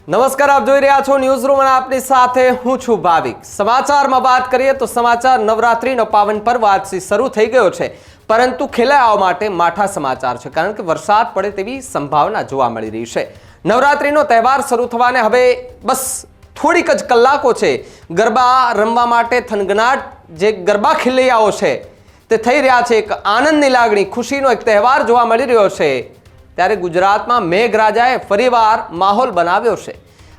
નમસ્કાર, આપ જોઈ રહ્યા છો ન્યૂઝ રૂમ અને આપની સાથે હું છું ભાવિક। સમાચારમાં વાત કરીએ તો સમાચાર નવરાત્રીનો પાવન પર્વ આજથી શરૂ થઈ ગયો છે, પરંતુ ખેલૈયાઓ માટે માઠા સમાચાર છે, કારણ કે વરસાદ પડે તેવી સંભાવના જોવા મળી રહી છે। નવરાત્રીનો તહેવાર શરૂ થવાને હવે બસ થોડીક જ કલાકો છે। ગરબા રમવા માટે થનગનાટ જે ગરબા ખેલૈયાઓ છે તે થઈ રહ્યા છે। એક આનંદની લાગણી, ખુશીનો એક તહેવાર જોવા મળી રહ્યો છે। ત્યારે ગુજરાતમાં મેઘરાજાએ ફરીવાર માહોલ બનાવ્યો છે।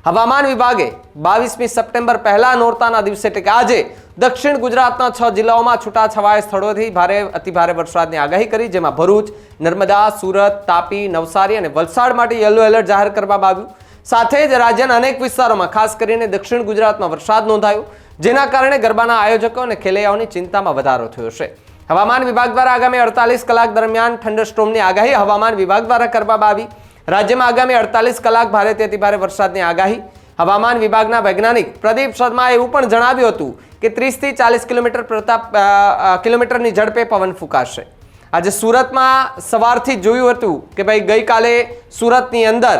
હવામાન વિભાગે 22મી સપ્ટેમ્બર પહેલા નોરતાના દિવસે એટલે કે આજે દક્ષિણ ગુજરાતના 6 જિલ્લાઓમાં છૂટાછવાયા સ્થળોથી ભારે અતિભારે વરસાદની આગાહી કરી, જેમાં ભરૂચ, નર્મદા, સુરત, તાપી, નવસારી અને વલસાડ માટે યલો એલર્ટ જાહેર કરવામાં આવ્યું। સાથે જ રાજ્યના અનેક વિસ્તારોમાં ખાસ કરીને દક્ષિણ ગુજરાતમાં વરસાદ નોંધાયો, જેના કારણે ગરબાના આયોજકો અને ખેલૈયાઓની ચિંતામાં વધારો થયો છે। હવામાન વિભાગ દ્વારા આગામી 48 કલાક દરમિયાન થંડરસ્ટોર્મની આગાહી હવામાન વિભાગ દ્વારા કરવામાં આવી। રાજ્યમાં આગામી 48 કલાક ભારેથી અતિભારે વરસાદની આગાહી। હવામાન વિભાગના વૈજ્ઞાનિક પ્રદીપ શર્માએ એવું પણ જણાવ્યું હતું કે 30 થી 40 કિલોમીટરની ઝડપે પવન ફૂંકાશે। આજે સુરતમાં સવારથી જોયું હતું કે ભાઈ ગઈકાલે સુરતની અંદર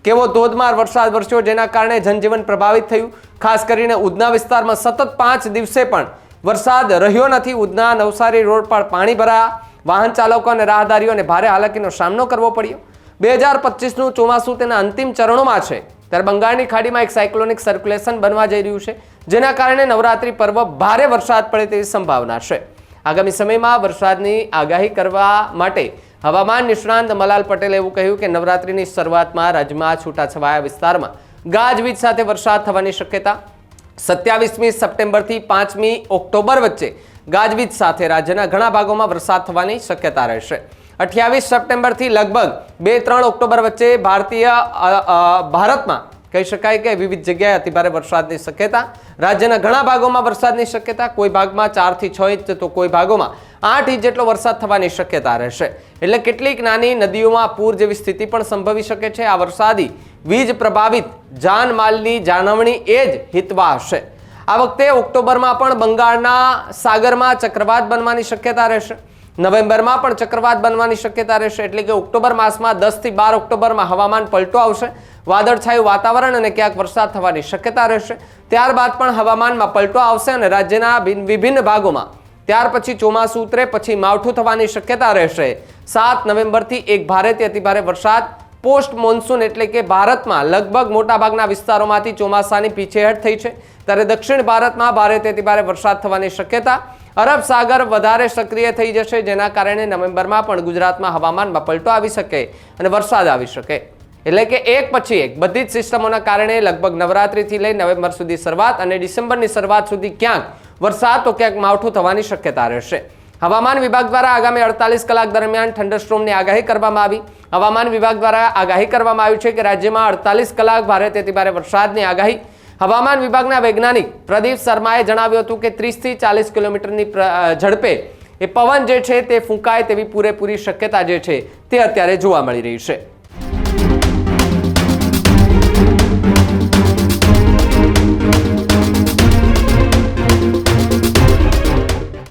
કેવો ધોધમાર વરસાદ વરસ્યો, જેના કારણે જનજીવન પ્રભાવિત થયું। ખાસ કરીને ઉધના વિસ્તારમાં સતત 5 દિવસે પણ વરસાદ રહ્યો નથી। ઉધના નવસારી રોડ પર પાણી ભરાયા, વાહન ચાલકો અને રાહદારીઓને ભારે હાલાકીનો સામનો કરવો પડ્યો। 2025નું ચોમાસું તેના અંતિમ ચરણોમાં છે, ત્યારે બંગાળની ખાડીમાં એક સાયક્લોનિક સર્ક્યુલેશન બનવા જઈ રહ્યું છે, જેના કારણે નવરાત્રી પર્વ ભારે વરસાદ પડે તેવી સંભાવના છે। આગામી સમયમાં વરસાદની આગાહી કરવા માટે હવામાન નિષ્ણાંત મલાલ પટેલે એવું કહ્યું કે નવરાત્રીની શરૂઆતમાં રાજ્યમાં છૂટાછવાયા વિસ્તારમાં ગાજવીજ સાથે વરસાદ થવાની શક્યતા। 27મી સપ્ટેમ્બરથી 5મી ઓક્ટોબર વચ્ચે ગાજવીજ સાથે રાજ્યના ઘણા ભાગોમાં વરસાદ થવાની શક્યતા રહેશે। 28 સપ્ટેમ્બરથી લગભગ 2-3 ઓક્ટોબર વચ્ચે ભારતમાં કહી શકાય કે વિવિધ જગ્યાએ અતિભારે વરસાદની શક્યતા। રાજ્યના ઘણા ભાગોમાં વરસાદની શક્યતા, કોઈ ભાગમાં 4 થી 6 ઇંચ તો કોઈ ભાગોમાં 8 ઇંચ જેટલો વરસાદ થવાની શક્યતા રહેશે। એટલે કેટલીક નાની નદીઓમાં પૂર જેવી સ્થિતિ પણ સંભવી શકે છે। આ વરસાદી વીજ પ્રભાવિત જાનમાલની જાળવણી એ જ હિતવા હશે। આ વખતે ઓક્ટોબરમાં પણ બંગાળના સાગરમાં ચક્રવાત બનવાની શક્યતા રહેશે। નવેમ્બરમાં પણ ચક્રવાત બનવાની શક્યતા રહેશે, એટલે કે ઓક્ટોબર માસમાં 10 થી 12 ઓક્ટોબરમાં હવામાન પલટો આવશે, વાદળછાયું વાતાવરણ અને ક્યાંક વરસાદ થવાની શક્યતા રહેશે। ત્યારબાદ પણ હવામાનમાં પલટો આવશે અને રાજ્યના વિભિન્ન ભાગોમાં ત્યાર પછી ચોમાસું ઉતરે પછી માવઠું થવાની શક્યતા રહેશે। 7 નવેમ્બરથી એક ભારેથી અતિભારે વરસાદ પોસ્ટ મોન્સૂન એટલે કે ભારતમાં લગભગ મોટાભાગના વિસ્તારોમાંથી ચોમાસાની પીછેહટ થઈ છે, ત્યારે દક્ષિણ ભારતમાં ભારેથી અતિભારે વરસાદ થવાની શક્યતા। અરબ સાગર વધારે સક્રિય થઈ જશે, જેના કારણે નવેમ્બરમાં પણ ગુજરાતમાં હવામાનમાં પલટો આવી શકે અને વરસાદ આવી શકે। એટલે કે એક પછી એક બધી જ સિસ્ટમોના કારણે લગભગ નવરાત્રીથી લઈ નવેમ્બર સુધી શરૂઆત અને ડિસેમ્બરની શરૂઆત સુધી ક્યાંક વરસાદ તો ક્યાંક માવઠું થવાની શક્યતા રહેશે। હવામાન વિભાગ દ્વારા આગામી 48 કલાક દરમિયાન થંડરસ્ટોર્મની આગાહી કરવામાં આવી। હવામાન વિભાગ દ્વારા આગાહી કરવામાં આવી છે કે રાજ્યમાં 48 કલાક ભારેથી અતિભારે વરસાદની આગાહી। હવામાન વિભાગના વૈજ્ઞાનિક પ્રદીપ શર્માએ જણાવ્યું હતું કે 30 થી 40 કિલોમીટરની ઝડપે એ પવન જે છે તે ફૂંકાય તેવી પૂરેપૂરી શક્યતા જે છે તે અત્યારે જોવા મળી રહી છે।